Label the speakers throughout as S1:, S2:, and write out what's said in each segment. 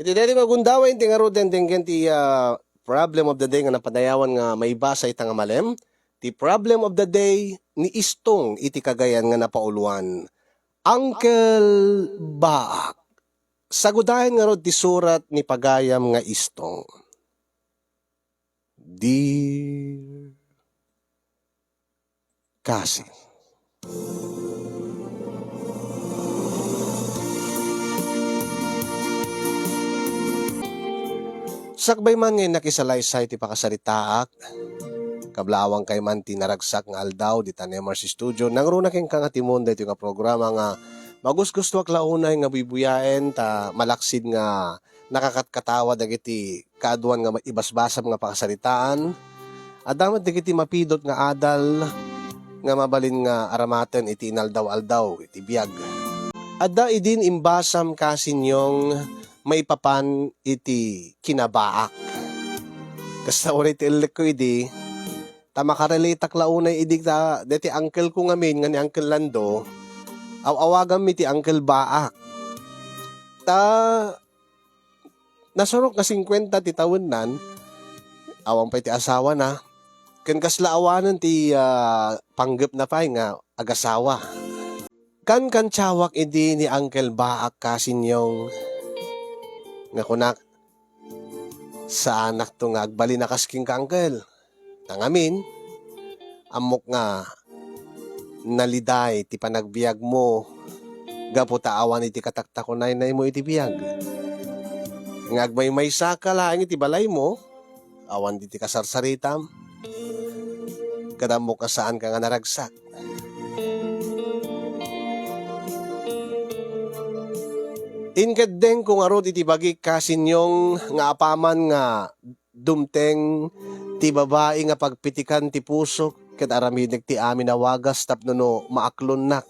S1: Iti dati magundawin ti nga ruden tingken ti problem of the day nga napadayawan nga may basa ita nga malem. Ti problem of the day ni Istong iti kagayan nga napauluan. Uncle Baak. Sagudahin nga rod ti surat ni pagayam nga Istong. Dear Cousin. Sakbay man ngayon nakisalaysay ti pakasaritaak, kablawang kay man ti naragsak nga aldaw di Tanemars Studio, nangruna king kangatimon dito nga programa nga magusgusto ak launay nga bibuyaen ta malaksid nga nakakatkatawa dagiti kaaduan nga ibasbasam nga pakasaritaan, at damat dagiti mapidot nga adal nga mabalin nga aramaten iti inaldaw-aldaw iti biyag. Adda idin imbasam kasinyong maipapan iti kinabaak. Kasta ulit ilek ko idi, tamakarelate launay idig ta, deti uncle ko ngamin, nga ni Uncle Lando, awagan mi ti Uncle Baak. Ta, nasurok na 50 ti taon nan, awang pa iti asawa na, ken kasla awanan ti panggap na pay nga agasawa. Kan tsawak idi ni Uncle Baak kasinyong nga kunak sa anak to nga agbali na kasking ka uncle. Tangamin, amok nga naliday ti panagbiag mo gapo taawan iti kataktakunay na mo iti biyag. Nga agmay saka lang iti balay mo, awan iti kasarsaritam, kadamo ka saan ka nga naragsak. Inkadeng kung arod iti bagi kasinyong nga apaman nga dumteng ti babae nga pagpitikan ti pusok ket araminek ti amin na wagas tapno no maaklon nak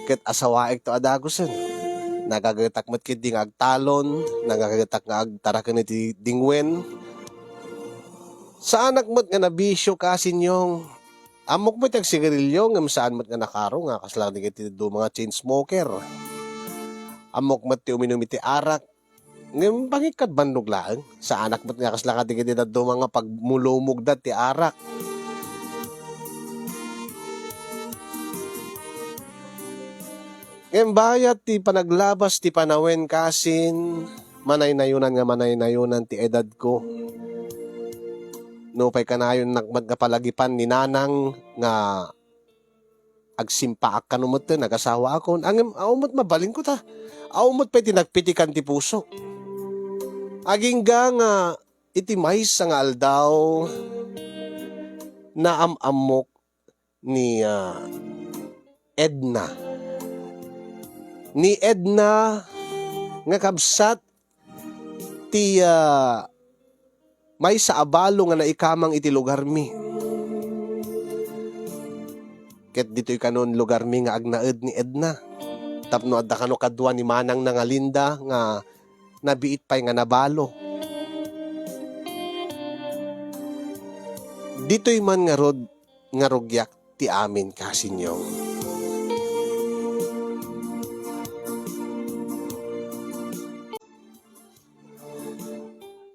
S1: ket asawaek to adagosen. Nagagatak met ket ding agtalon, nagagatak nga agtaraken iti dingwen. Sa anak met nga nabisyo kasinyong amok met ag sigarilyo ngem saan met nga nakaro nga kaslang iti do mga chain smoker. Amok mat ti uminom iti arak, ngem pangikat bandog laeng, sa anak mat nga kasla katigiti do mga pagmulumog dat ti arak. Ngem bayat ti panaglabas ti panawen kasin, manay nayunan ti edad ko. No pay kanayon nakmat nga palagipan ni nanang nga agsimpaak kanumot ten nagasawa ako. Angem awmot mabalin ko ta. Awmot pa'y tinagpitikan ti puso. Agingga nga iti mais nga aldaw na amamok ni Edna. Ni Edna nga kabsat ti may sa abalo nga naikamang iti lugar mi. Ket dito'y kanon lugar mi nga agnaed ni Edna. Tapno adda kano kadwa ni manang nga Linda nga nabiit pay nga nabalo. Dito'y man nga rod nga rugyak ti amin kasinyong.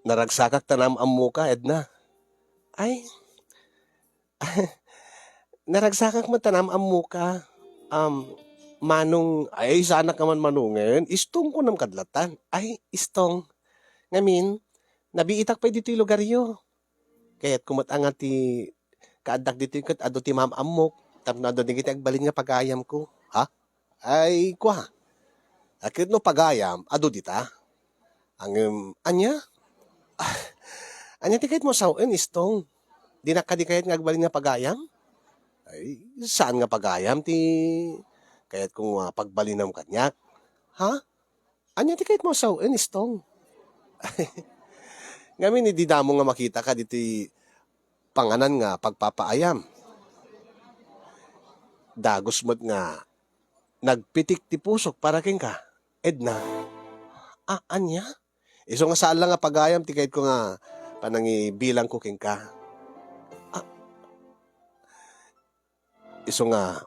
S1: Naragsakak tanam ammo ka Edna. Ay naragsakak man tanam ammo ka. Manong, ay sana ka man manungen, istong ko nam kadlatan. Ay, istong. Ngamin, nabiitak pa dito yung lugaryo. Kaya't kumatangat ti kaadak dito yung ado ti mamamok. Tapno ado din kita agbalin nga pagayam ko. Ha? Ay, kwa. Akit no pagayam, ado dita. Ang, anya? Anya ti kahit mo sawen, istong. Di na ka di kahit nga agbalin nga pagayam? Ay, saan nga pagayam ti... Kaya't kung pagbalinam kanyak, ha? Anya ti kahit mo sawen, istong. Ngamin, hindi damo nga makita ka dito panganan nga pagpapaayam. Dagos mo't nga nagpitik ti pusok para king ka, Edna. Anya? Iso nga saan lang nga pagayam ti kahit ko nga panangibilang ko king ka. Iso nga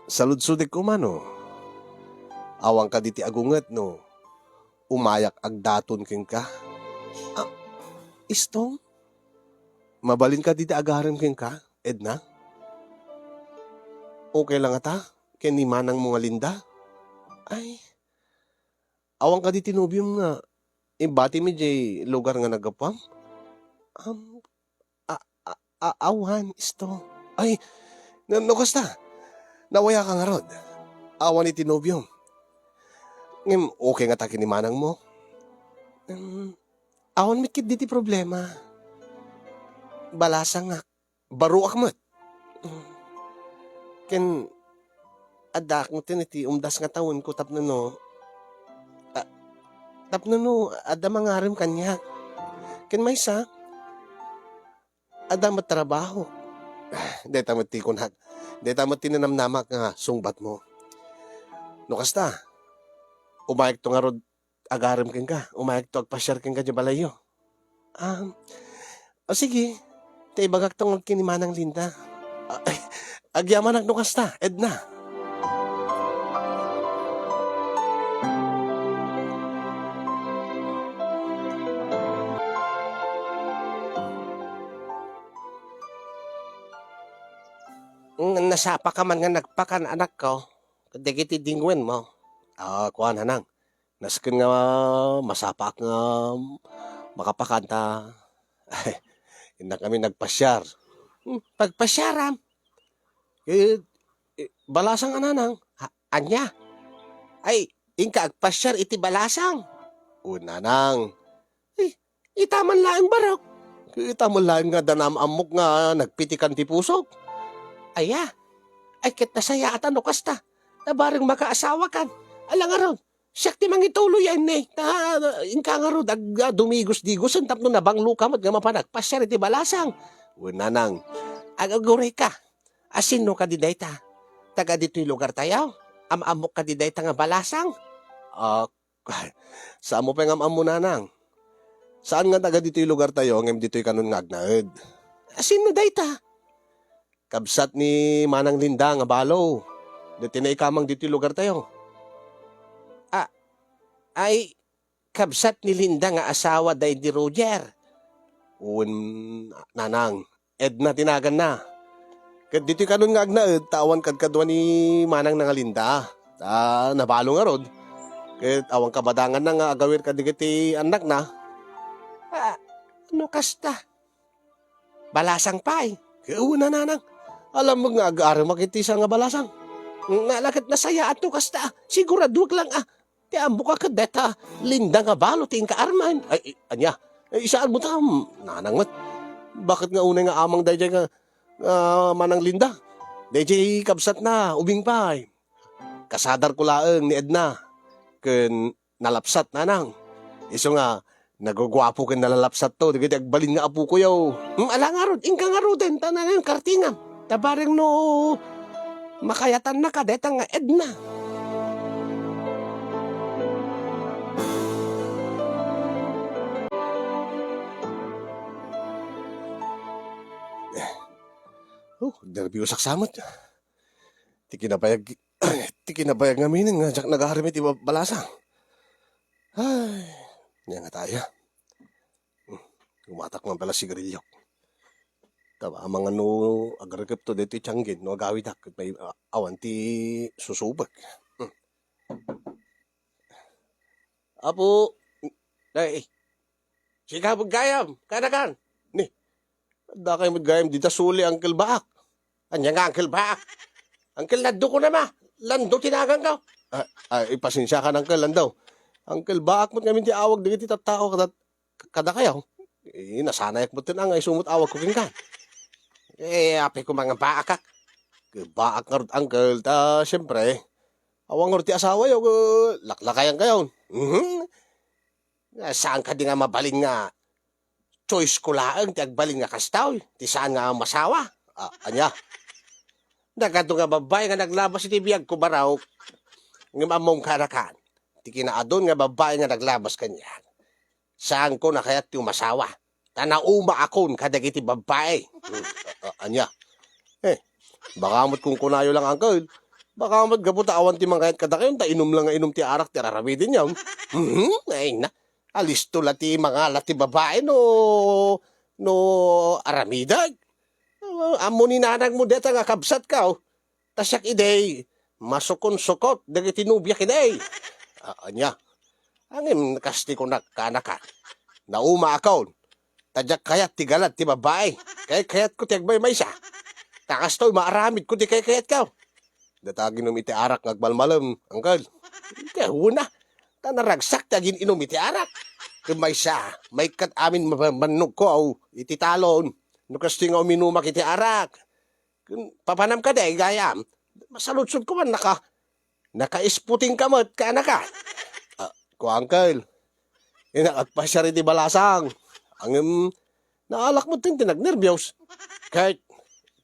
S1: saludsudik ko mano. Awang ka diti agunget no. umayak agdaton king ka. Ah, istong, mabalin ka dito agarim king ka, Edna? Okay lang ata, ken ni manang mga linda? Ay, awang ka di tinubyong nga, imbati mi jay lugar nga nagapam? Um, awan, isto. Ay, no kasta, nawaya ka nga rod. Awan ni tinubyong. Ngem, okay nga takin ni manang mo? Awan mikit di ti problema. Balasa nga, baro akmat. Ken, adak mo tiniti umdas nga taon ko tapno no. Tapno no, ada mangarim kanya. Ken may sa, ada matrabaho. Deta mo tikon hat. Deta mo tinanamnamak nga sungbat mo. No kasta, umayag to nga rod agarim ken ka. Umayag to agpasyar ken ka di balayo. O sige, tay bagak tong kinimanang Linda. Ay, agyaman no kasta, Edna. Nasapa ka man nga nagpakan anak ko, kadagiti dingwen mo. Kuhan hanang. Naskin nga masapak nga makapakanta. Ay, hindi kami nagpasyar. Pagpasyaram. Balasang ananang. Anya? Ay, ingka agpasyar iti balasang. Una nang. Itaman laing barok. Itaman laing nga danam amok nga nagpitikan ti pusok. Aya, ay kit nasaya at ano kasta. Nabarang makaasawa kan. Alang aron, siyak ti mangitulo yan eh. Ingka nga ron, dumigos-digos, ang tapno na banglo ka mat nga mapanagpasyar iti balasang. Una nang, agaguray ka. Asino ka di dayta? Taga dito'y lugar tayo? Amamok ka di dayta nga balasang? Saan mo pa nga amamu nanang? Saan nga taga dito'y lugar tayo, ngem dito'y kanon nga agnaed? Asino dayta? Kabsat ni Manang Linda nga balo. Dati na ikamang dito'y lugar tayo. Ay, kabsat ni Linda nga asawa day di Roger. Nanang, Edna tinagan na. Kat dito'y kanon nga agnaed, tawan kadkadwa ni Manang nga Linda. Nabalo nga rod. Kat awang kabadangan na nga agawir kadigiti anak na. Ano kasta? Balasang pay. Una nanang. Alam mo nga aga-ara makitisa nga balasang. Nalakit na saya ato kasta. Sigurado lang Ti ambo ka kadeta. Linda nga balo ting kaarman. Ay, anya. Isaan mo tam. Nanang mat. Bakit nga unay nga amang dayjay nga Manang Linda? Dayjay kabsat na. Ubing pay. Kasadar ko laeng ni Edna. Ken nalapsat nanang. Iso nga. Nagugwapo ken nalalapsat to. Digiti agbalin nga apo ko yaw. Ala nga rod. Ingka nga rod. Tanan nga kartingam. Tabareng no. Makayatan na ka. Deta nga Edna. Nervyos aksamot. Ti kinabayag nga minin nga jak nagaharimit iba balasa. Ay, niya nga tayo. Umatak man pala sigarilyo. Tama, mga no, agaragap to dito tiyanggin, no agawid ak, may awan ti susubag. Apo, day, sikabag gayam, kanakan. Ni, da kayo magayam, dita suli Uncle Baak. Anya nga Uncle Baak. Uncle, lando ko na ma. Lando tinagang ka. Ipasensya ka ng Uncle, landaw. Uncle Baak mo't ngamin ti awag, digit itatao kada kayo. Nasanayak mo tinang ay sumut awag ko king ka. Api ko mga baakak. Baak nga Uncle, siyempre, awang nga ti asawa yo, laklakayan kayo. Saan ka di nga mabaling nga choice ko laang ti agbaling nga kastaw, ti saan nga masawa. Anya, nagado nga babae nga naglabas iti biyag ko baraw, nga mamong karakan, ti kinaadon nga babae nga naglabas kanya. Saan ko na kayat ti umasawa? Tanauma akon kadagiti babae. Anya, baka mo't kung kunayo lang Uncle, Baka maggabuta awan ti mga kahit kada kayo, ta inom lang nga inom ti arak, ti araramidin niya. Ay na, alisto la ti mga lati babae no aramida. Amo ni nanang mo deta nga kabsat ka, tasyak idey, masukon-sukot, dagiti nubya kiday. Anya, angin kasti ko nakanakan. Nauma akaw, tadyak kayat ti galat ti babae, kayat ko ti agbay may siya. Takas to'y maaramid ko ti kayat ka. Datagin iti arak ngagbalmalam, angkal. Kaya una, tanaragsak tagin inom iti arak. Kumay siya, may kat amin manog ko, iti talon. Nukas ti nga uminumak iti arak. Papanam ka day, gayam. Masaludsod ko man, naka-isputing kamot ka na ka. Ko, angkal, inakagpasya rin ti balasang. Ang naalak mo tin tinagnervyos. Kahit,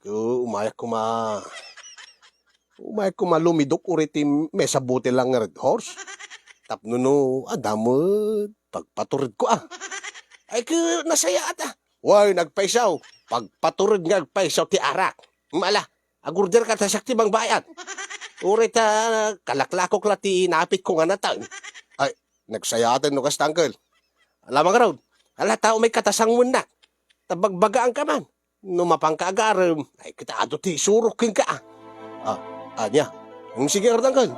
S1: umayak ko Umay ko malumidok uriti mesa buti lang nga red horse. Tapno no, adamot, pagpaturid ko Ay ka nasaya Way, nagpaisaw. Pagpaturid nga nagpaisaw ti arak. Mala, agurder ka tasak ti bang bayat. Urit kalaklakok la ti napit ko nga natang. Ay, nagsayatan no kastangkel. Alam nga raw, tao may katasang munak. Tabagbagaan ka man. Numapang ka agaram. Ay, kita ato ti surukin ka Anya, ang sige ardangkan.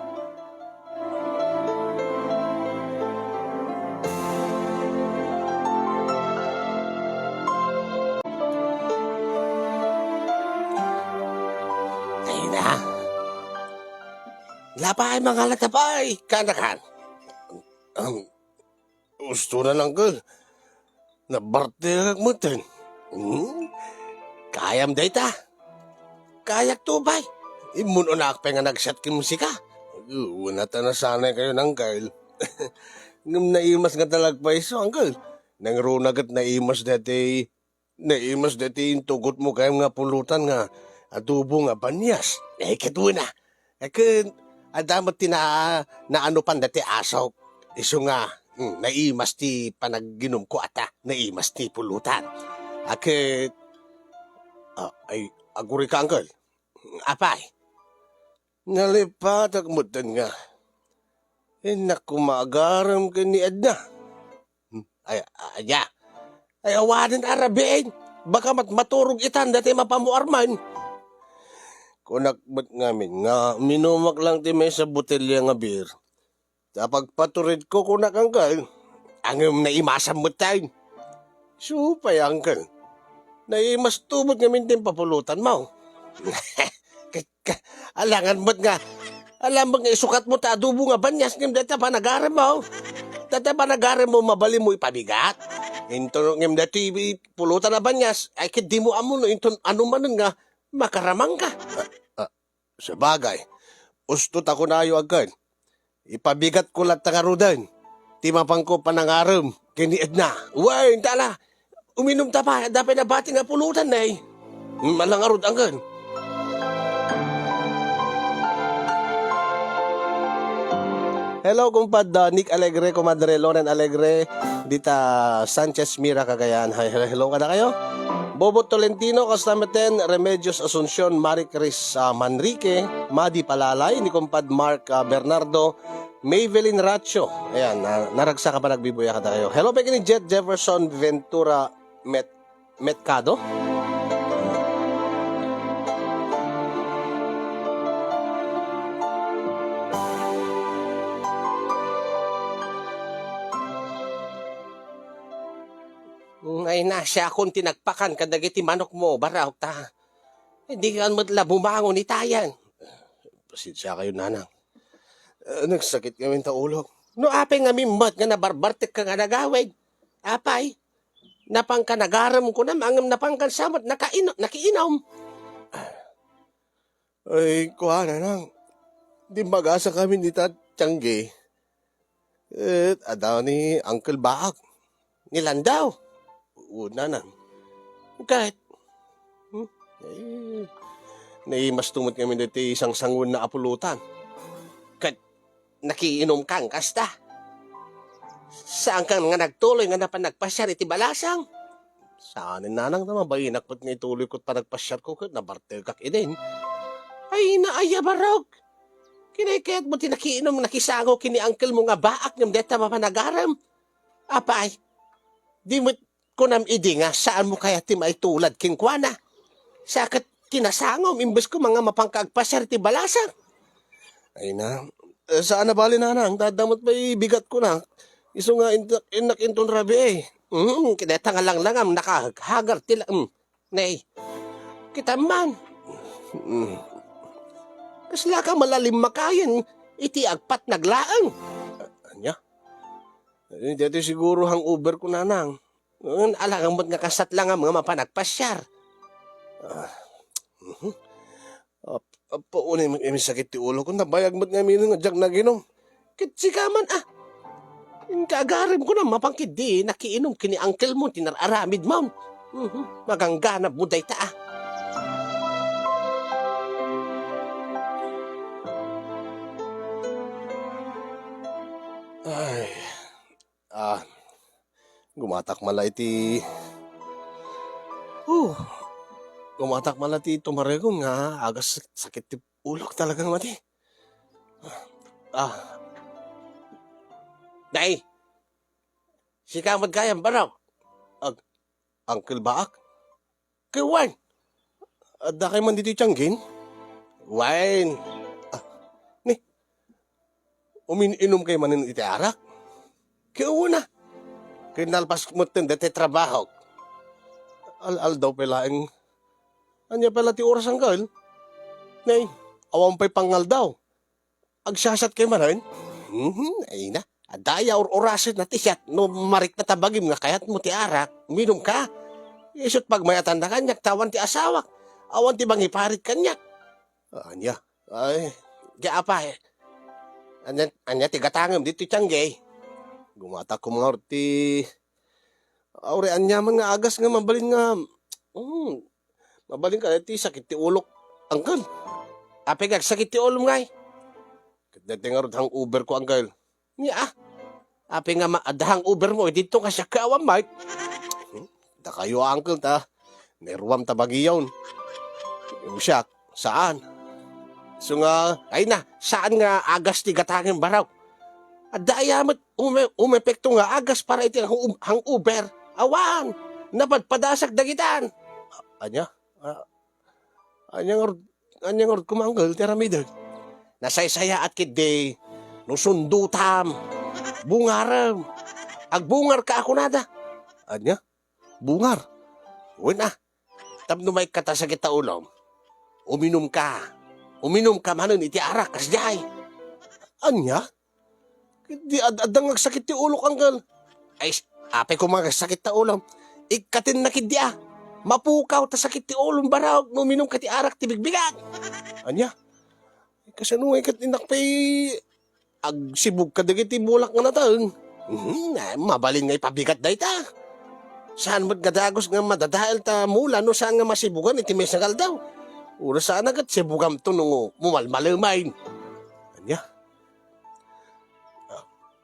S1: Ay na. Lapay mga latapay, kanakan. Gusto na lang ka. Nabartilag mo din. Kayam dayta. Kayak tubay. Imun unak pa nga nagshot ki musika. Una ta na sanay kayo ng Kyle. Nung naimas nga talagpay so, uncle. Nang runagat naimas dati yung tugot mo kayo nga pulutan nga adubo nga banyas. Katuna. Adamat ti na ano pan dati asaw. Iso nga, naimas ti panagginom ko naimas ti pulutan. Ay, aguri ka, uncle. Apay. Nalipat agmutan nga. Naku maagaram ka ni Edna. Ay awanin arabiin. Baka maturog itan dati mapamuarman. Kunakbat ngamin nga minumak lang ti may sa botelya nga beer. Kapag paturid ko kunakangkal, angam na imasam mo tayo. Supay angkal. Naimas tubot ngamin din papulutan mo. Alangan mo't nga. Alam mo nga isukat mo ta adubo nga banyas ngim data panagaram mo. Data panagaram mo mabali mo ipabigat. Into ngim dati pulutan na banyas ay kid di mo amo no into ano man nga makaramang ka. Sa bagay. Ustot ako na ayo agad. Ipabigat ko lang tangarudan. Timapang ko panangaram. Kini Edna. Way, tala. Uminom ta pa. Dapat na bati nga pulutan na Malangarod agad. Hello, kumpad Nick Alegre, Comadre Loren Alegre, Dita Sanchez Mira, Cagayan. Hello ka na kayo? Bobo Tolentino, Castameten, Remedios Asuncion, Marie Chris Manrique, Madi Palalay, ni kumpad Mark Bernardo, Maybelline Racho. Ayan, naragsa ka pa nagbibuya ka na kayo. Hello, peki ni Jet Jefferson Ventura Metcado. Ay nasya akong tinagpakan kadagiti manok mo, barawk ta. Hindi ka matla bumangon ni tayan. Pasensya kayo, nanang. Nagsakit kami ta ulo. No apay nga mimot nga nabarbartik ka nga nagawid. Apay, napang kanagaram ko na, mangam napang kansamot, nakiinom. Ay, kuha nanang. Di mag-asa kami ni Tatiyangge. Adaw ni Uncle Baak. Nilandaw. Una na. Kahit, naimas tumot kami dati isang sangun na apulutan. Kahit nakiinom kang kasta. Saan kang nga nagtuloy nga napanagpasyar iti balasang? Saan nanang naman ba inakot nga ituloy ko't panagpasyar ko kahit nabartel kak idin? Ay naaya barog. Kinakayat mo tinakiinom nakisango kini uncle mo nga baak ng deta mapanagaram. Apay, di mo kunam idi nga saan mo kaya ti maitulad kinkwana. Sakat kinasangom imbes ko mga mapangkagpasar ti balasang. Ay na, saan na bali na ang dadamot pa bigat ko na. Iso nga inak inton rabi eh. Kineta nga lang ang nakahagar tila. Nay, kita man. Kasla ka malalim makayan, iti agpat naglaang. Anya? Dito siguro hang Uber ko nanang. Alangang mo't nga kasat lang ang mga mapanagpasyar. Apo, unay sakit ti ulo ko, nabayag mo't nga minong nga na ginom. Kitsikaman kagarim ko na mapangkid di, nakiinom kini uncle mo, tinararamid mo. Magangganap mo day ta Ay, gumatak mala iti. Gumatak mala ti tumaregon nga, agas sakit ti ulok talagang mati. Day, si kamad kayang baraw. Uncle Baak? Kiwan. Da kay man dito tiyanggin? Wine. Ni, umininom kay manin iti arak? Kiuna. Kinalpas mo dati trabaho. Al daw pala ang... Anya pala ti oras ang gal? Nay, awang pa'y pangal daw. Agsasat kay manin? Ay na. Adaya or orasit na tisyat, no marik na tabagim nga kayat mo ti arak, minum ka. Isot pag mayatan na kanyak, tawan ti asawak, awan ti bangiparit kanyak. Anya, ay, kaya apa eh. Anya ti gatangam dito tiyanggay. Gumata ko mga orti. Aure, anya man nga agas nga mabalin nga. Mabalin ka, ti sakit ti ulok. Angkal, apigag sakit ti ulom ngay. Dati nga hang Uber ko angkal. Niya api nga maadahang Uber mo, dito ka siya kaawang Mike. Da kayo uncle ta, nerwam tabagiyon. Siya, saan? So nga, ay na, saan nga agas ti gatangin baraw? Adayamat, umepekto nga agas para iti hang Uber. Awan, napadpadasag dagitan. Anya? Anya nga kumanggal, teramidag. Nasaysaya at kidday, nusundutam, bungaram. Agbungar ka ako nada. Anya? Bungar? Uy na. Tapno may katasagit ta ulom. Uminom ka. Uminom ka manon iti arak kasjay. Anya? Di adang agsakit ti ulok anggal. Ay, apay ko magsakit ta ulom. Ikatin na kidya. Mapukaw ta sakit ti ulom baraw. Uminom ka ti arak ti bigbigan. Anya? Kasi nung ikat inakpay agsibog ka dagiti bulak nga natang. Mabalin nga ipabigat day ta. Saan mo't gadagos nga madadahil ta mula no saan nga masibugan iti may sangal daw. Ura saan agad sibugam to nung mumalmalumain. Anya?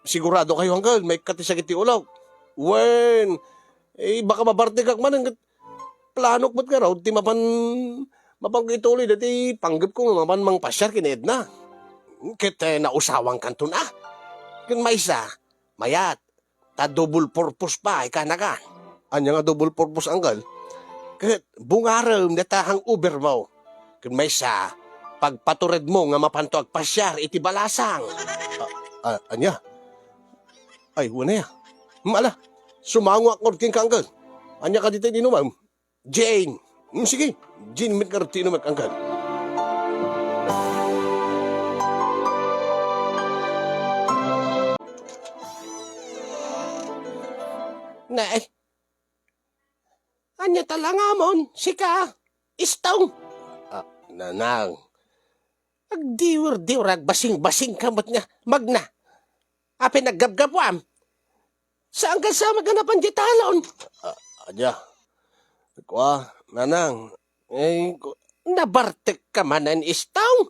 S1: Sigurado kayo hanggang may katisagit ti ulaw. Wen, baka mabartigak man ang planok mo't nga raw ti mapangituloy dati panggap ko maman mang pasyar kined na. Kit nausawang kanton Kun may isa, mayat, ta double purpose pa, ikanakan. Anya nga double purpose anggal? Kit bungaram data hang Uber mo. Kun may isa, pagpatured mo nga mapanto agpasyar iti balasang. Anya? Ay, wala ya. Mala, sumango akor king kanggal. Anya ka dito dinumam? Jane. Sige, Jane mit kartino mat anggal. Nay, anya talangamon, sika, istong. Nanang. Agdiwer-diwer, basing-basing kamot nga, magna. Ape naggabgabwam. Saan ka sa maganapan di talon? Adya. Kwa, nanang. Nabartek ka manan istong.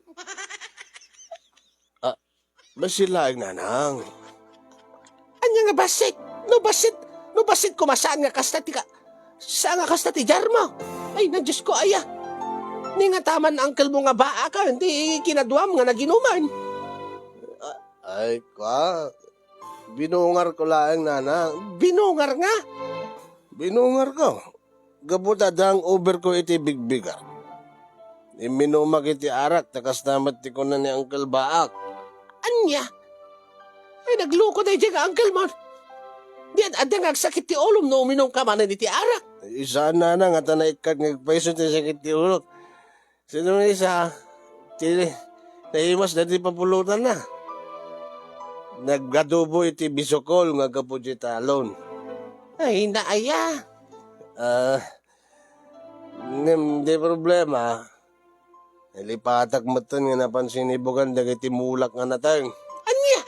S1: Basilag, nanang. Anya nga basit? No basit kumasaan nga kastati ka. Saan nga kastati jarmo? Ay, na Diyos ko, aya. Ni nga taman uncle mo nga baa ka, hindi kinaduam nga naginuman. Ay, binungar ko laang nana. Binungar nga? Binungar ko. Gabuta dang over ko iti bigbigar. Iminumak iti arak, takas namat ti ko na ni Uncle Baak. Anya? Ay, nagluko na iti ka, Uncle Mon. Diyan, adang agsakit ti ulom no uminom ka man iti arak. Isa na nga tanaikat ngagpaiso ti sakit ti ulok. Sino na isa? Naimas na ti papulutan na. Nagadubo iti bisokol nga kapuji talon. Ay, naaya. Hindi problema. Nalipatak matan nga napansin ibugan dagiti mulak nga natang. Anya?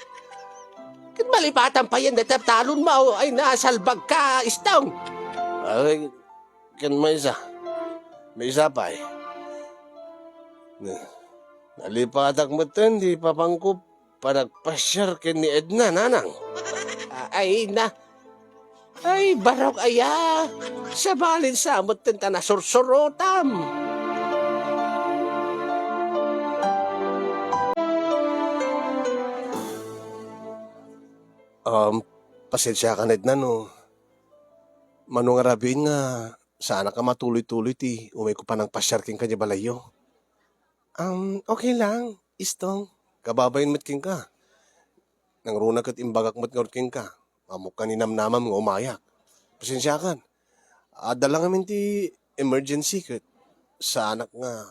S1: Kat malipatan pa yan datap talon mo ay nasalbag ka istong. Ay, kan may isa. May isa pa eh. Nalipatak matan di papangkup panagpasyar ken ni Edna nanang. Ay barok aya. Sa balin samot tenta na sursurotam. Pasensya ka Edna no. Manong arabin nga sana ka matuloy-tuloy ti umay ko pa ng pasyar king kanya balayo. Okay lang. Istong. Kababayin mat king ka. Nang runa kat imbagak mat nga king ka. Amok ka ninamnamam nga umayak. Pasensya kan. Dala ngamin ti emergency kat. Sa anak nga.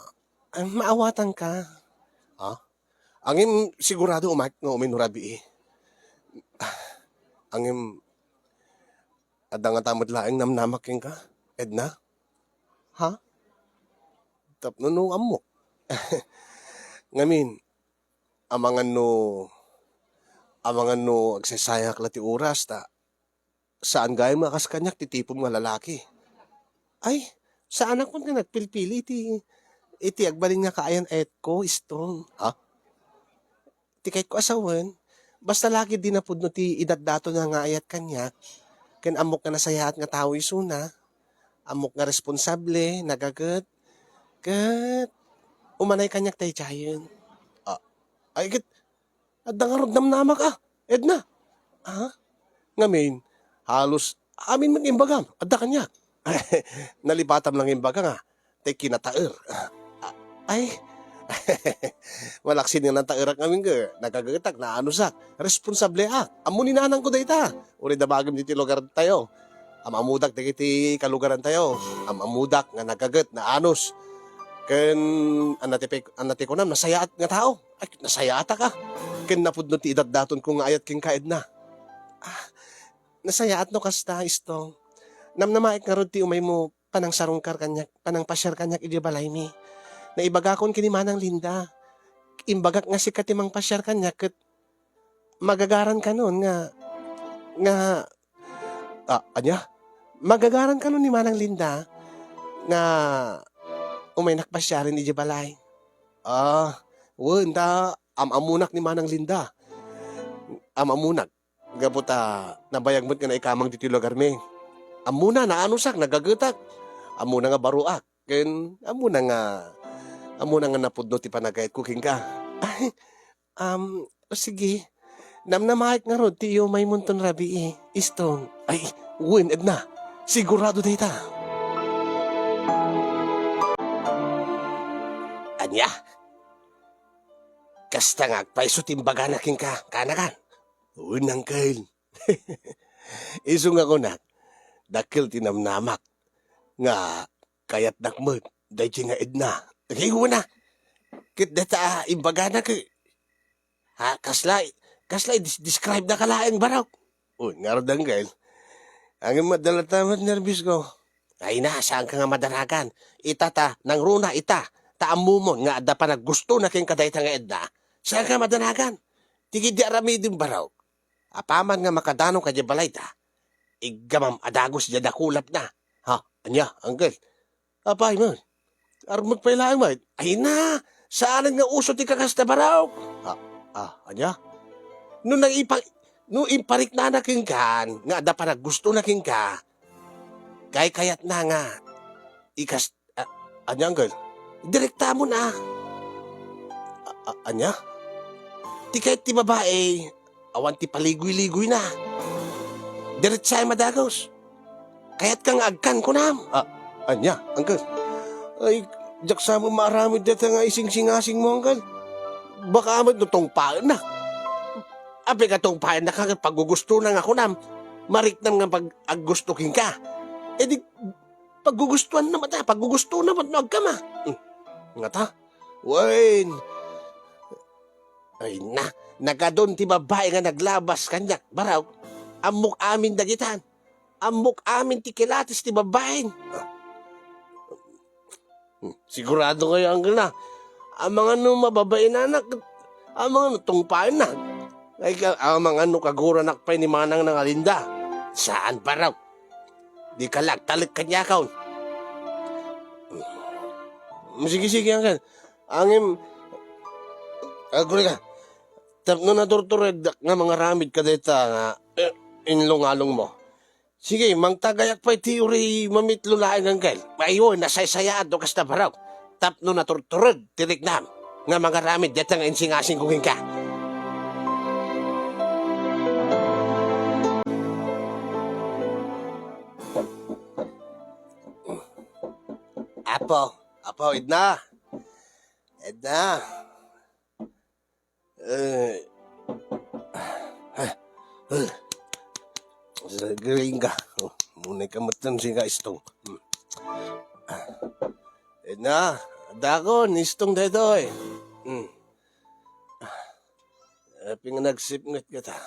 S1: Maawatan ka. Ha? Angin sigurado umayak nga uminurabi eh. Angin adang nga tamad laeng namnamak king ka. Edna? Ha? Tapno no amok. Ngamin. Amangan no agsasayak la ti oras ta saan gaya makas kanyak ti tipong nga lalaki. Ay, saan ako nga nagpilpili iti agbalin nga kaayan et ko istong. Ha? Ti kahit ko asawan, basta lagi din na pudno ti idaddato nga ayat kanyak, ken amok nga nasayahat nga tao isuna, amok nga responsable, nagagat, kat umanay kanyak tayo tiyayon. Ay, kat, adang nga namnama ka, Edna. Ha? Ngamin, halos, amin man imbagam, adda kanyak. Nalipatam lang imbaga nga, tay kinataer. Ay, walaksin nga ng taerak ngamin ka, nagagatak na anusak, responsable amo ni nanang ko dayta. Uri dabagam diti lugar tayo. Amamudak diti kalugaran tayo. Amamudak nga nagagat na anus. Ken anati ko na nasayaat nga tao. Ay, nasayaata ka. Ken napudno ti idaddaton ko nga ayat king kaed na. Nasayaat no kasta istong. Namnamaik nga rod ti umay mo panang sarungkar kanyak, panang pasyar kanyak iti balay mi. Naibagakon kini Manang Linda. Imbagak nga si katimang pasyar kanyak ket magagaran ka nun anya? Magagaran ka nun ni Manang Linda nga umay nakpasyarin iti balay. Wenda, amamunak ni Manang Linda. Amamunak. Gabuta, nabayag mo't nga na ikamang diti lugar mi. Amuna na anusak, nagagutak. Amuna nga baruak. Ken, amuna nga napudno ti panagayat cooking ka. Ay, sige. Namnamahit nga rod, tiyo may munton rabi eh. Istong, ay, win, Edna. Sigurado data. Anya? Kasta nga, paiso timbaga na king ka, kanakan. Unang kail. Isong ako na, dakil tinamnamak. Nga, kayat nakmod, dahi nga Edna. Kayo na. Kit data imbaga na kay. Ha, kaslay, describe na kalaeng baraw. Uy, ngarodang kail. Ang madala tamad nervous ko. Ay na, saan ka nga madaragan? Itata, nang runa ita. Taamumon nga ada pa naggusto na king kadayta nga Edna. Saan ka madaragan? Tigi di arami din baraw. Apaman nga makadano ka di balay ta. Igamam adagos di dakulap na. Ha, anya, angkel. Apay man. Armag pailaan man. Ay na, saan nga uso ti kakasta baraw? Anya? Nung imparik na naking kan, nga ada pa naggusto na king ka, kayat na nga, anya angkel, direkta mo na. Anya? Ti kahit ti babae, awan ti paligoy-ligoy na. Diretsay madagos. Kaya't kang agkan ko nam. Anya, angkal. Ay, jaksa mo maaramid dito nga ising-singasing mo, angkal. Baka amat no tong paan na. Ape ka tong paan na kagad paggugusto na nga ko nam. Mariknam nga pag-aggustukin ka. E di, paggugustuhan naman ta. Paggugusto naman no agkama. Nga ta? Wain. Ay na, nagadon ti babae nga naglabas kanyak. Baraw, amok amin dagitan. Amok amin ti kilatis ti babaeng. Sigurado kayo ang na. Ang mga no mababae na anak, ang mga no tungpain na. Ay, ang mga no kagura nakpay ni manang ng alinda. Saan pa raw? Di ka talik kanya kaon. Sige, ang kan. Angim, aguri ka. Tapno na tortured nga mga ramid ka dita nga inlong-along mo. Sige, mang tagayak pa iti mamitlo laing angkel. Mayon, nasaysayado kas na baraw. Tapno na tortured, tirignam. Nga mga ramid dita nga insingasing kungin ka. Apo, Edna. Galing ka. Muna ka matan siya istong. Edna, dakon, istong dito eh. Ping nagsipngat ka ta.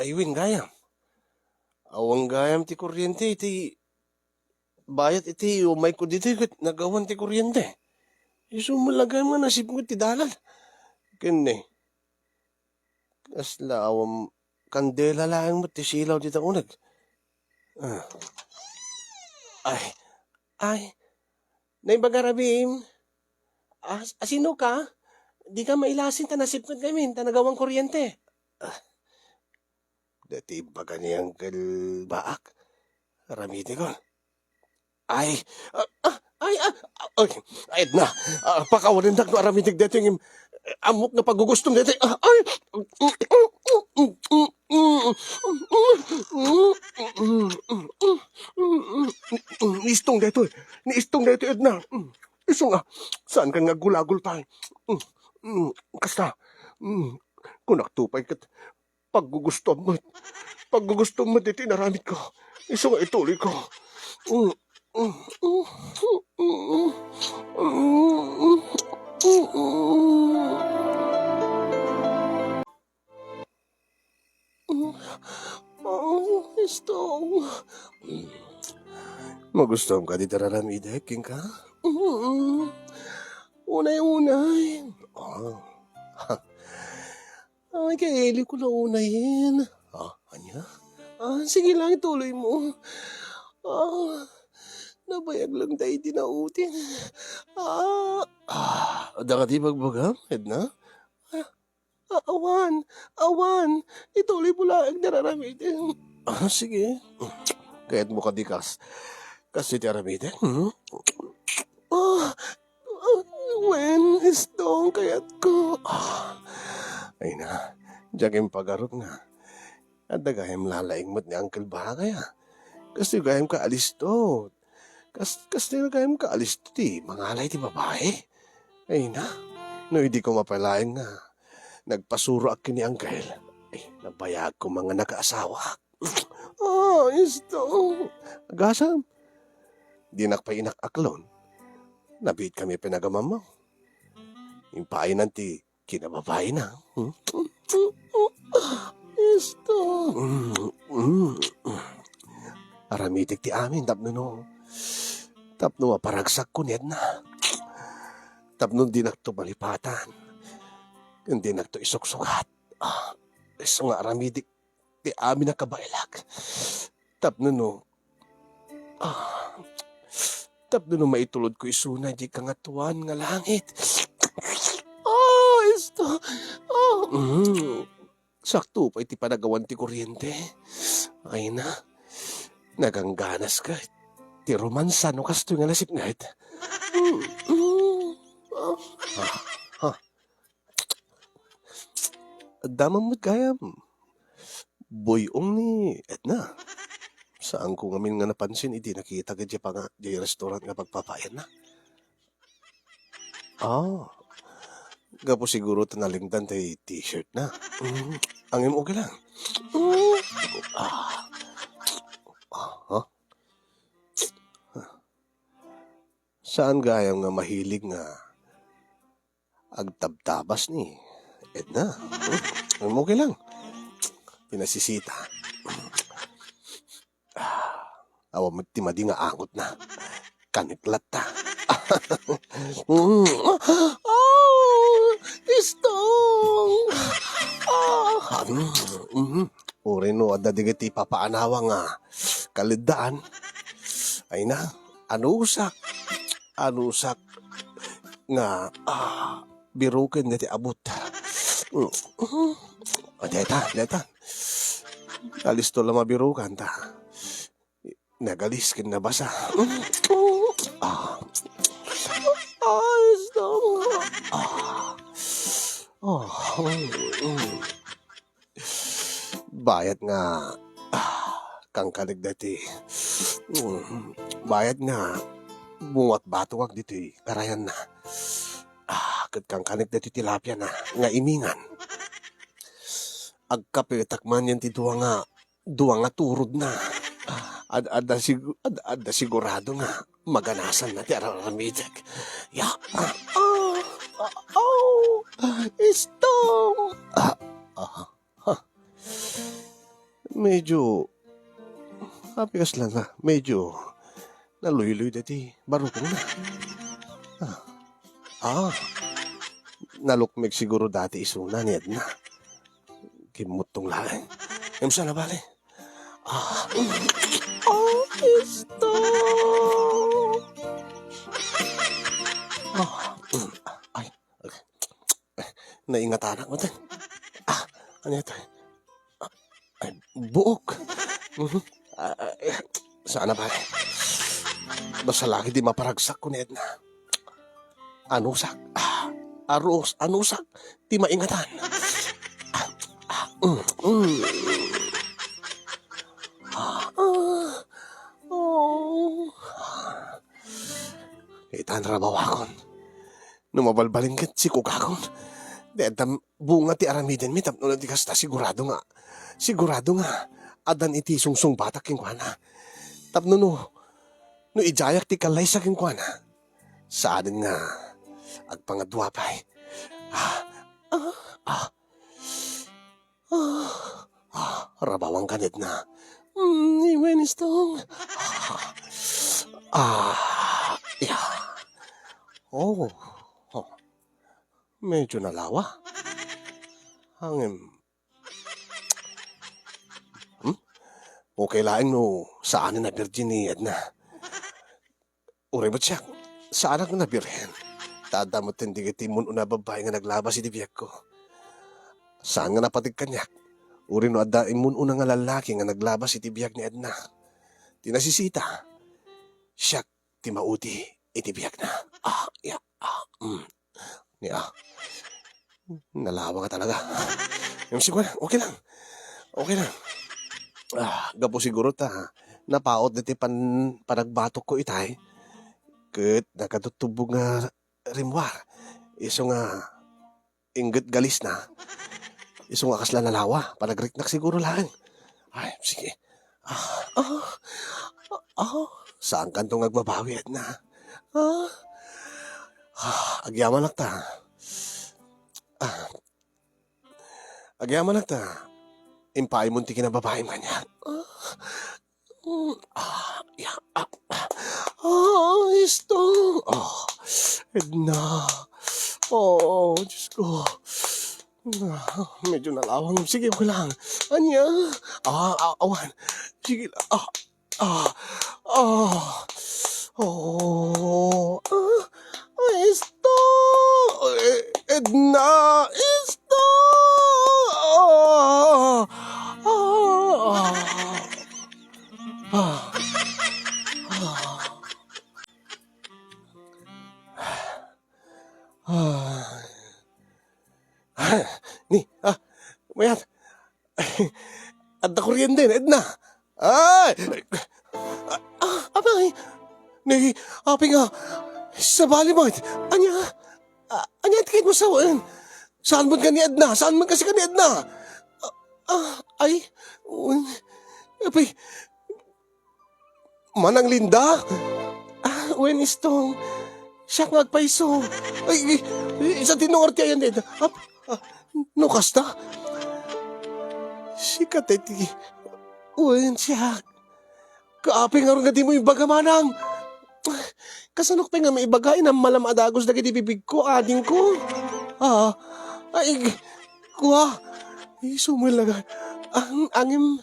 S1: Aywin, gayam. Awang gayam ti kuryente, iti bayat iti umay ko dito, nagawan ti kuryente. Iso malagay mo nasip ko ti dalal. Kini. Kasla awam kandela lang mo ti silaw dito unag. Ay. Naibagarabim. Asino ka? Di ka mailasin ta nasip ko kami, ta nagawang kuryente. Dati baga niyang kalbaak. Ramiti ko. Ay, na, pakawalan na kung aramitig dito yung amok na pagugustom dito. Niistong dito, Edna. Iso nga, saan ka nga gulagol pa? Kasta, kung naktupay ka, pagugustom mo dito, naramit ko. Iso nga ituloy ko. Istong. Magustuhan ka dito raramide, king ka? Unay. Ay, kaili ko na unayin. Anya? Sige lang, ituloy mo. Nabayag lang tayo dinautin. Ada ka di magbagam, Edna? Awan. Ituloy mo lang nararamitin. Sige. Kaya't mo ka di kasi tiaramitin. When istong kayat ko. Ay na, diyagim pagarot nga. At dagayam lalaing mo't ni Uncle Bagaya. Kasi gayam ka alis to. Kasi gayam ka alis to ti. Mangalay ti babae. Ay na, no hindi ko mapalain nga. Nagpasuro ak ni Uncle. Ay, nabayag ko mga nag-aasawa. Istong. Agasam. Di nakpainak aklon. Nabit kami pinagamamaw. Yung painan ti kinababae na. Istong. Aramitik ti amin, tapno maparagsak ko niyad na. Tapno di nakto malipatan. Hindi nakto isuksukat. Iso nga aramitik ti amin na kabailag. Tapno maitulod ko isuna di kangatuan nga langit. Isto. Sakto pa iti panagawan ti kuryente. Ay na. Nagangganas ka. Ti romansa no kasto nga nasip nga it. Damang gayam. Boyong ni Edna. Saan ko ngamin nga napansin, hindi nakita ka pa nga di restaurant nga pagpapayan na. Ah, gapo siguro tanalingdan tay t-shirt na. Angin mo okay lang. Mm, ah, ha? Saan gayam nga mahilig nga agtabtabas ni Edna? Angin mo okay lang. Pinasisita. Awa mo timadi nga angot na. Kaniklat ta. Istong! Uri no, ada digiti papaanawa nga kalidaan. Ay na, anusak nga birukin dati abot. Deta. Kalisto lang mabirukan ta. Nagalis kin nabasa. Istong! Bayat nga kang kalig dati. Bayat nga buwat batuwag dito karayan na. Kat kang kalig dati tilapia na nga imingan. Agkapitak man yan ti duwa nga turod na. Ada sigurado nga maganasan na ti araramitek. Istong! Medyo hapikas lang nga. Medyo naluy-luy dati barukong na. Nalukmig siguro dati isuna ni Edna. Kimutong lang. Emsa na bale? Istong! Ay, okay. Naingatan ako din. Ano ito? Ay, buok. Sana ba? Basta lagi di maparagsak ko ni Edna. Anusak. Anusak. Di maingatan. Itan rabawakon. Numabalbalingkit si kukakon. Dedam bunga ti aramiden mi tapno na di kasta sigurado nga. Adan iti sungsung batak king kuana. Tapno no ijayak ti kalay sa king kuana. Saan nga agpangadwapay. Rabawang kanit na. Iwen istong. Yeah. Medyo nalawa. Hangim. Okay lang no, saan na virgin ni Edna? Uri ba't siya? Saan ako na birhen? Tadamot hindi kitimun una babae nga naglabas iti biyak ko. Saan nga napatig kanyak? Uri no adda imun una nga lalaki nga naglabas iti biyak ni Edna. Tinasisita. Siya ti mauti iti biyak na. Nalawa ka talaga. Yung siguro, okay lang. Gapo siguro ta. Napaot diti panagbatok ko itay. Kat nakatutubog nga rimwar. Iso nga inggit galis na. Iso nga kasla nalawa. Panagriknak siguro lang. Ay, sige. Saan kantong agbabawi at na? Agyaman lang ta. Impay mo ti kinababae man yan. Isto. Edna. Diyos ko. Medyo nalawang. Sige, okay lang. Anya? Awan. Sige lang. Isto. Edna. Isto. din, Edna. Ay! Abay, ni, api nga, sa balimod, anya tikit mo sawan. Saan man ka ni Edna? Saan man kasi ka ni Edna? Ay, apay, Manang Linda? When is tong, siya nga agpaiso. Ay, isa tinungorti ayan din. No kasta? Si Kateti, when siya, kaapi nga rin nga di mo yung bagamanang. Kasanok pa nga may ibagain ang malamadagos na kitibibig ko, ading ko. Ay, kuha. Ay, sumulaga. Ang angim,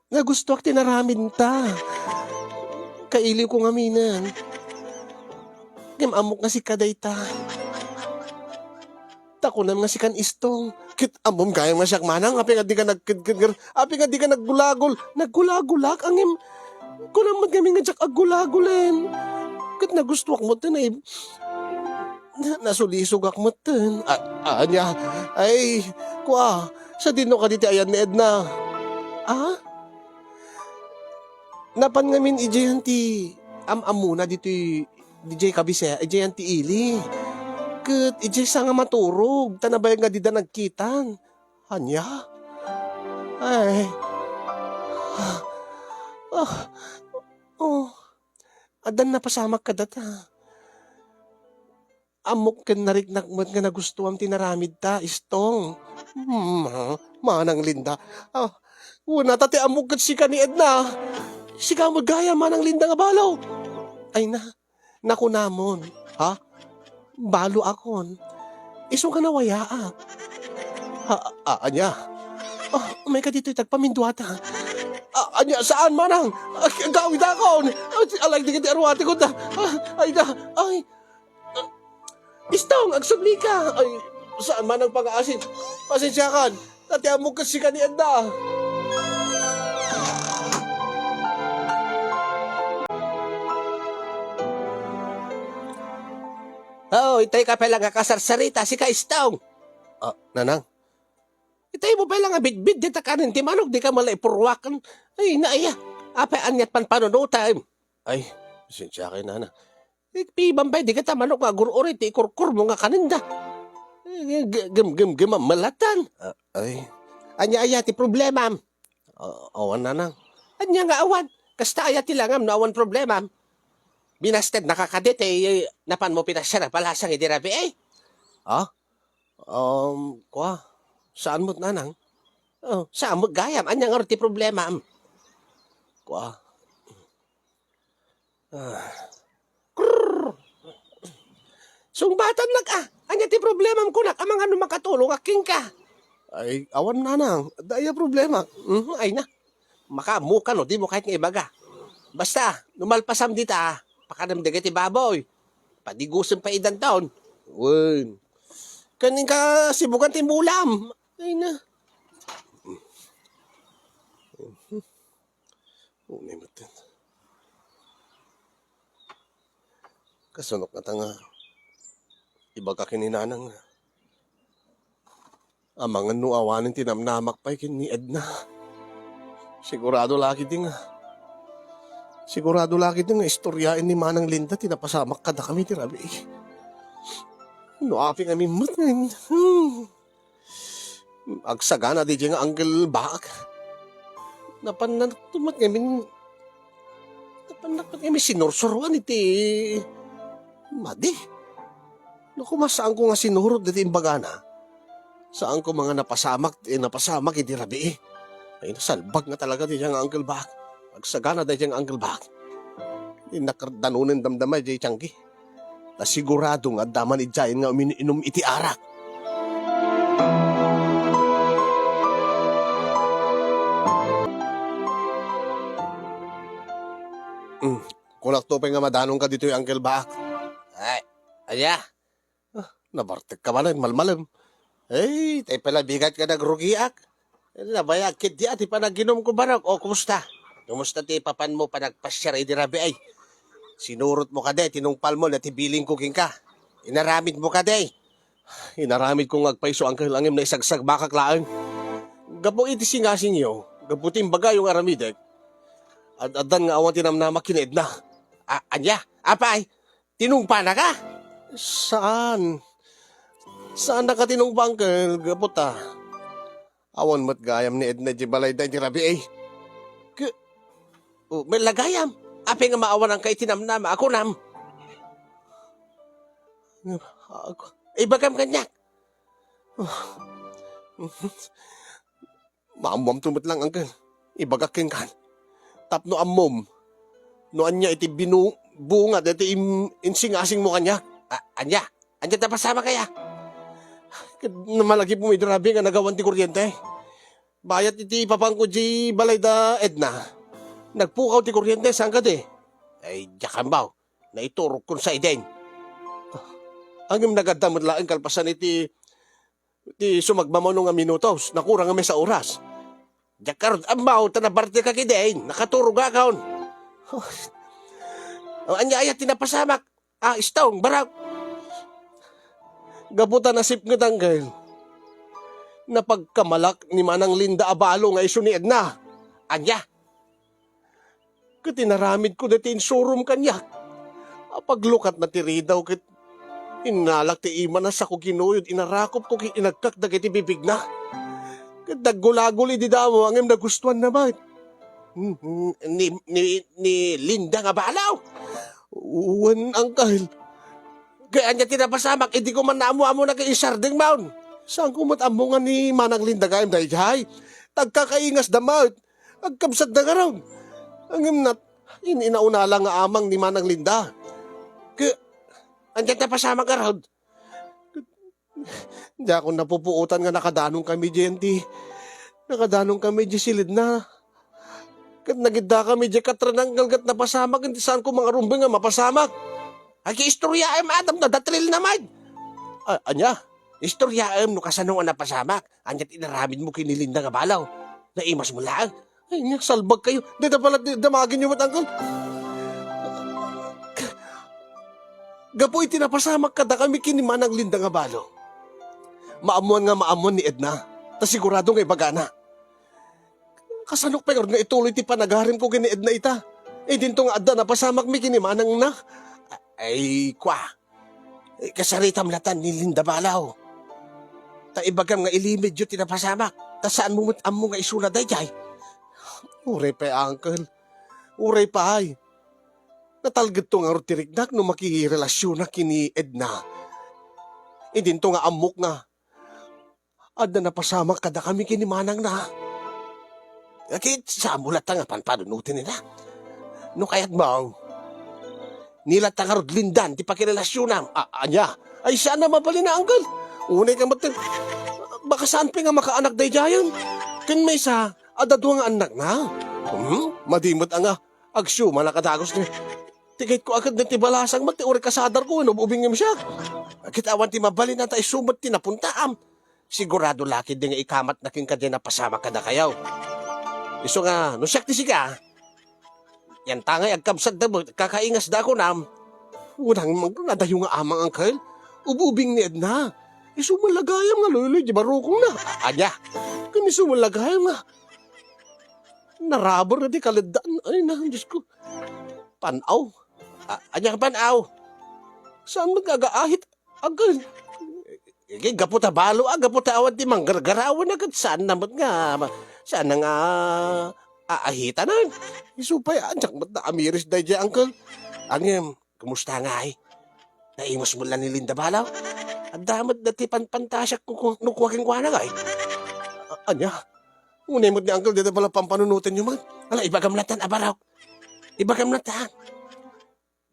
S1: nga gusto ak tinaramin ta. Kailiw ko nga minan. Amok nga si Kaday ta. Takunan nga si kan istong. Kit amom kaya nga siyak manang. Api nga di ka naggulagol. Naggulagulak. Angim, kunan man kami nga siyak aggulagulen. Kit nagustuwak mo tin ay nasulisog ak mo tin. Anya, ay, kuha, sa dino ka diti ayan ni Edna. Napan ngamin ijayan ti amuna dito DJ Kabise, ijayan ti ili. Kat ijay sa nga maturog, tanabay nga di da nagkitan. Anya? Ay. Adan na pasamak ka data. Amok ken nariknak mo nga nagustuhan tinaramid ta, istong. Manang Linda. Una tati amok kat si ka ni Edna. Si ka magaya Manang Linda nga balaw. Ay naku namon. Ha? Balo akon. Iso ka na wayaak. Anya? May ka dito tagpaminduata. Anya, saan manang? Gawid akon. Alay di ka di arwati ko da. Ay. Istong, agsubli ka. Ay, saan manang pag-aasin? Pasensyakan. Tati amok kasi ka ni Edna. Itay ka pala nga kasarsarita si ka Istong. Nanang? Itay mo pala nga bidbid dita kanin ti manok di ka malaipurwakan. Ay, naaya. Apay anyat pan panunutan. Ay, sinsya kay nana. Pibambay di ka ta manok nga gururi ti ikurkur mo nga kaninda. Gem malatan. Ay. Anya ti problema. Awan nanang. Anya nga awan. Kasta aya ti langam na awan problema. Binasted nakakadit napan mo pinasya na palasang idirabi Kuha, saan mo't nanang? Saan mo't gayam? Anyang arti problema Kuha. Sungbatan anya ti problema ko amang ano makatulong aking ka. Ay, awan nanang, daya problema. Ay na, makamuka no, di mo kahit nga ibaga. Basta, numalpasam dita pakanamdagat ti baboy. Padigusan pa idan taon. Wen. Kanin ka sibukan ti mulam. Ay na. Unay matan. Kasunok na tanga. Iba ka kininanang. Amangan no awanin tinamnamak pa'y kin ni Edna. Sigurado laki din nga. Sigurado lagi din nga istoryain ni Manang Linda, tinapasamak ka na kami, tirabi. No, api kami mutin. Agsagana di dyan nga Uncle Bak. Napanatumat kami, sinursuruan iti Madi. Naku, masaan ko nga sinurot diti imbagana. Saan ko mga napasamak iti rabi. Ay, nasalbag na talaga di dyan nga Uncle Bak. Agsagana da diyang Uncle Bak. Nakadanunin damdamay di tiyanggi. Nasigurado nga daman idyayin nga umininom iti arak. Kulak to pa nga madanong ka dito yung Uncle Bak. Ay, aya. Nabartek ka man, malmalam. Ay, tayo pala bigat ka nagrugiak. Nabayag kit di ati pa naginom ko barak. O, kumusta? Kumusta ti papan mo pa nagpasyar idirabi ay? Sinurot mo ka de, tinungpal mo na tibiling cooking ka. Inaramid mo ka de. Inaramid kong agpaiso ang kalangim na isagsag makaklaan. Gabo iti singasin nyo, gabuting bagay yung aramidek. At adan nga awan tinamnama kinaid na. Anya, apay, tinungpa na ka? Saan? Saan na ka tinungpa, Uncle? Gabuta. Awan mat gayam ni Edna di balay da di rabi eh. May lagayam. Apay nga maawan ang kay tinamnama. Ako nam. Ibagam kanyak. Maamwam tumot lang, Uncle. Ibagaking kan. Tapno amom. Noan niya iti bunga dati insing-asing mo kanya. Anya tapasama kaya. Namalagi po may drabi nga nagawan ti kuryente. Bayat iti papangko di balay da Edna. Nagpukaw ti kuryente saan ka di? Ay, jakambaw. Naiturok kun sa iden. Ang nagadamot laing kalpasan iti sumagmamaw nga minutos. Nakurang nga sa oras. Jakarod, ambaw, tanabarte ka kidain. Nakaturog akon. Anya ayat tinapasamak. Istong, barak. Gabutan na sip nga tanggal. Napagkamalak ni Manang Linda Abalo nga iso ni Edna. Anya. Katinaramid ko dati insurum kanya. Paglukat na tiridaw kit inalak ti ima na sa ko kinuyod. Inarakop ko inagkak na kiti bibig na. Nagulaguli di damo ang nagustuhan naman. Ni Linda nga balaw. Uwan, Uncle. Kaya niya tinapasamak, hindi ko man naamu-amo na kay Sarding Mound. Saan ko matamo nga ni Manang Linda kayang dayjay? Tagkakaingas damot. Agkabsat na karon. Ang imnat, inauna lang nga amang ni Manang Linda. Kaya, andyan napasamak karon. Hindi ako napupuutan nga nakadanong kami dyan, Nakadanong kami dyan silid na. Kat nagida kami dyan katrananggal kat napasamak, hindi saan ko mga rumbing nga mapasamak. Ay, istorya ay madam na datril naman. Anya, istorya ay no kasanong ang napasamak. Anya't inaramid mo kinilinda nga balaw. Naimas mo lang. Ay, salbag kayo. Di na pala damagin nyo Uncle. Gapoy tinapasamak kada kami kinimanang Linda nga balaw. Maamuan ni Edna. Ta sigurado nga ibagana. Kasanok pa nga ituloy ti panagarim ko kini Edna ita. Dinto nga adda napasamak mi kinimanang na. Ay, kwa. Kasaritam latan ni Linda Balaw. Ta ibagam nga ilimid yun tinapasamak. Ta saan mo nga isula dayjay. Uray pa, Uncle. Uray pa ay. Natalgad to nga rotirignak no makirelasyon na kini Edna. Dinto nga amok nga. Adda napasamak kada kami kinimanang na. Kaya sa amulat nga panpanunutin nila. No kaya't mo, nila tangarod lindan, di pakirelasyon anya. Ay saan na mabali na, Uncle? Unay ka matin. Baka saan pa nga makaanak day jayon? Kan may sa adadwa nga anak na. Madimot nga. Agsyo, malakadagos ni. Tigait ko agad na tibalasang magtiuri kasadar ko, ubingim siya. Kitawan ti mabali na tayo sumat tinapuntaam. Sigurado laki din nga ikamat na king kadya na pasama ka na kayaw. Iso nga, no siyak ti siga. Yan tangay agkabsad na mo, kakaingas da ko nam. Unang nadayo nga amang Uncle. Ububing ni Edna. Iso malagayam nga luloy, di barukong na. Anya, kami sumalagayam nga. Narabor na di kaladaan. Ay na, Diyos ko. Panaw. Anya ka panaw. Saan magagaahit? Uncle. Gaputa balo, gaputa awan di manggargarawan agad. Saan naman nga, saan nga aahita na. Isupay, anjak mat na amiris dahi dyan, Uncle. Angem, kumusta nga ay? Naimos mo lang ni Linda Balaw? Ang damat na ti pantasyak nukuwaking kwa na ay. Anya, unay mo ni Uncle, dito pala pampanunutin nyo man. Ala, ibagamlatan, abaraw. Ibagamlatan.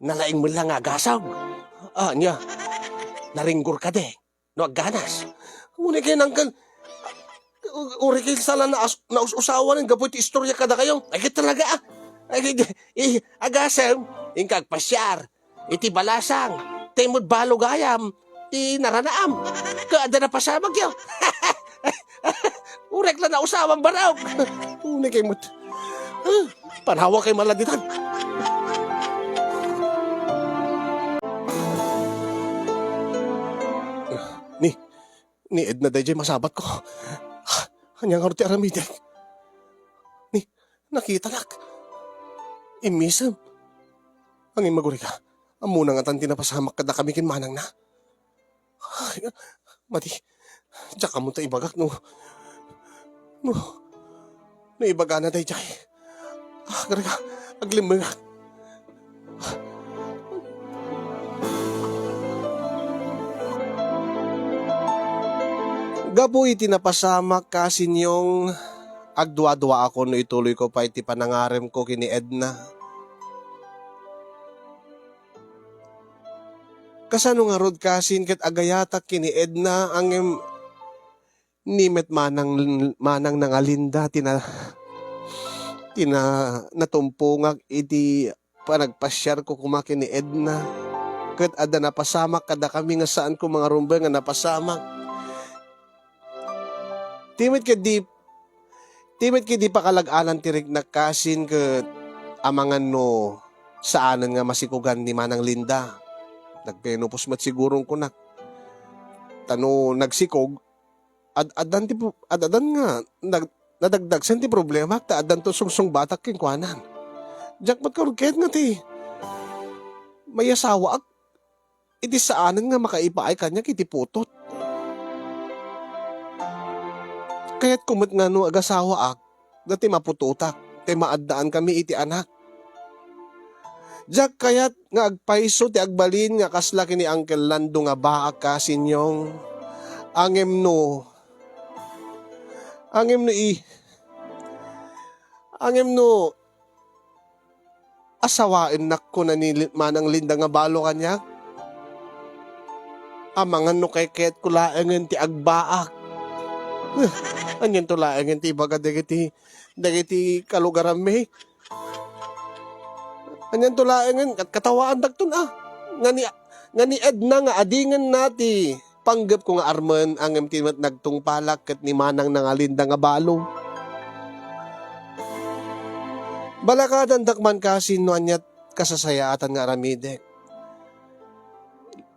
S1: Nalaing mo lang agasaw. Anya, naringgur ka de. No aganas. Unay kayo Uncle. Uri kayo sala na usawa ng gapoy ti istorya kada kayo. Ay talaga Ay agasam. Ingkag pasyar. Iti balasang. Temod balo gayam. Ti naranaam. Kaada na pasamag yaw. Urek lang na usawang baraw. Unay kayo panhawa kayo maladitan. Ni Edna dayjay masabat ko. Hanyang nga ti aramidin. nakita nak. Imisam. Ang imaguri ka. Amo na nga tan tinapasamak kada kami kin manang na. Ay, mati. Tsaka mo ta ibagak no. No. No ibaga na tayo jay. Garaga. Aglimang. Gaboy tinapasamak kasi niyong agdwa-dwa ako no ituloy ko pa iti panangarem ko kini Edna. Kasano nga rod kasin ket agayatak kini Edna ang nimet manang nangalinda natumpungag iti panagpasyar ko kumakin ni Edna. Ket ada napasamak kada kami nga saan ko mga rumbay nga napasamak. Timid ka di pa kalag-anan tirig na kasin ket amangan no saanan nga masikugan ni Manang Linda. Nagpenupos mat sigurong kunak. Tano nagsikog adan nga nadagdag sen ti problema ta adan to sungsong batak king kuanan. Jakpat ka ket nga ti. May asawa ak iti saanan nga makaipaay kanya kiti putot. Kaya't kumot nga no agasawa ak, dati mapututak, te maaddaan kami iti anak. Diyak kaya't nga agpaiso ti agbalin nga kaslaki ni Uncle Lando nga baak kasinyong angem no asawain nak ko na ni Manang Linda nga balo kanya. Amangan no kay ket kulaengen ti agbaak. Anyan to laeng ti baga dagiti kalugaran me. Anyan to laeng katawaan dagton nga ni Edna nga adingan nati panggap ko nga armen ang timat nagtungpalak ket ni Manang nangalinda nga balo. Balakadan dakman kasin no anyat kasasayaatan nga aramide.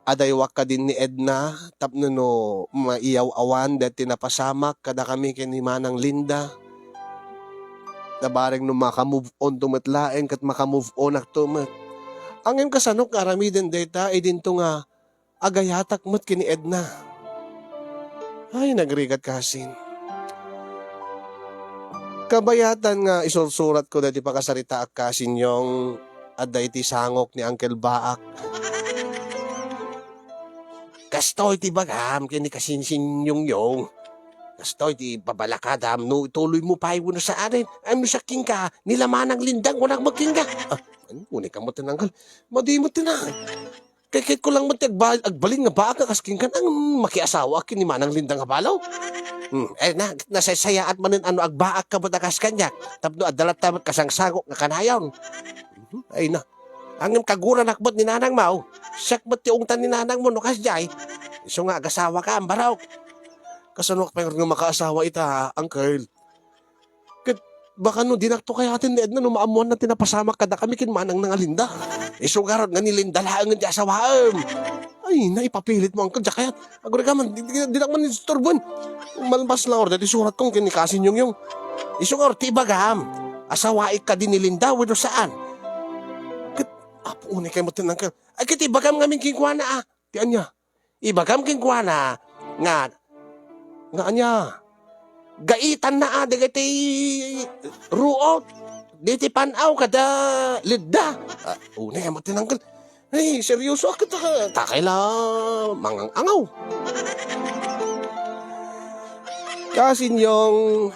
S1: Adaywak ka din ni Edna, tapno no maiyaw-awan dati napasamak kada kami kay ni Manang Linda. Nabareng no makamove on tumatlaeng kat makamove on ak tumat. Angin kasanok aramiden data ay din to nga agayatak mat kini Edna. Ay nagrigat kasin. Kabayatan nga isursurat ko dati pakasarita ak kasin yung aday ti sangok ni Uncle Baak. Kastoy ti bagam kini kasinsin yung. Kastoy ti babalakadam no tuloy mo pa no sa atin. Ano sa king ka nila Manang Lindang walang magking ka. Unik ka mo tinanggal. Madi mo tinang. Kaya ko lang mo agbalin nga ba ka kasking ka ang makiasawa kini Manang Lindang nga balaw. Nasasaya at manin ano agbaak ka mo takas kanya. Tapno adalat tamat kasangsagok nga kanayon. Ay na. Ang kagura nakbot ni Nanang Mau. Sakbot ti ungtan ni Nanang mo no kasjay. Iso nga agasawa ka ang baraw. Kasanok pa nga makaasawa ita, Uncle. Kat baka no dinakto kay atin ni Edna no maamuan na tinapasamak kada kami kin Manang nangalinda. Iso garot nga nilinda laang nga asawaam. Ay naipapilit mo Uncle jakayat. Agora ka man dinak man disturbon. Malbas lang or dati surat kong kinikasin yung. Iso garot ti bagam. Asawaik ka din nilinda wado saan. Apo ni kay mo tinangkal. Ay kiti ibagam ngamin kingkuana Ti anya. Ibagam kingkuana nga anya. Gaitan na dagiti ruot. Diti panaw kada lidda. Una kay mo tinangkal. Ay seryoso ako takay la mangang angaw. Kasi yung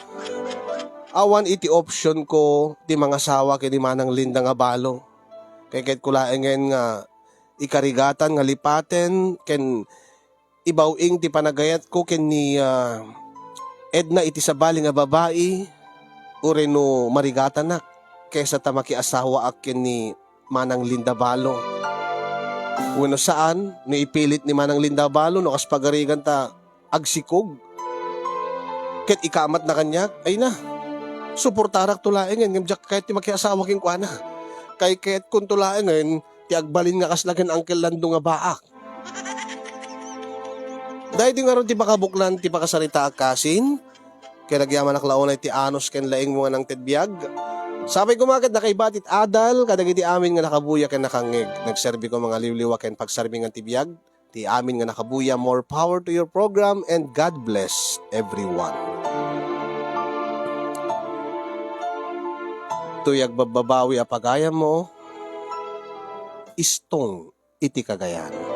S1: awan iti option ko ti mga sawa kini Manang Linda nga balo. Kaya kahit kulaengen nga ikarigatan nga lipaten ken ibawing ti panagayat ko ken ni Edna iti sabali nga babae ure no marigatan na kaysa tamaki asawa akin ni Manang Linda Balo. Uno saan ni ipilit ni Manang Linda Balo no kas pagarigan ta agsikog ket ikamat na kanya ay na suportarak tulaengen ngem jak kahit ti makiasawa king kuana. Kay ket kung tulaengen, ti agbalin nga kaslagan Uncle Lando nga baak. Dahil di nga ron ti pakabuklan ti pakasarita kasin, kaya nagyaman aklaon ay ti anos ken laing mga ng tedbiyag, Sabay kumagat na kay Batit Adal, kadagiti amin nga nakabuya ken nakangeg. Nagserbi ko mga liwliwa ken pagsarbi nga tibiyag. Ti amin nga nakabuya, more power to your program and God bless everyone. Tuyag bababawi apagaya mo, istong iti kagayan.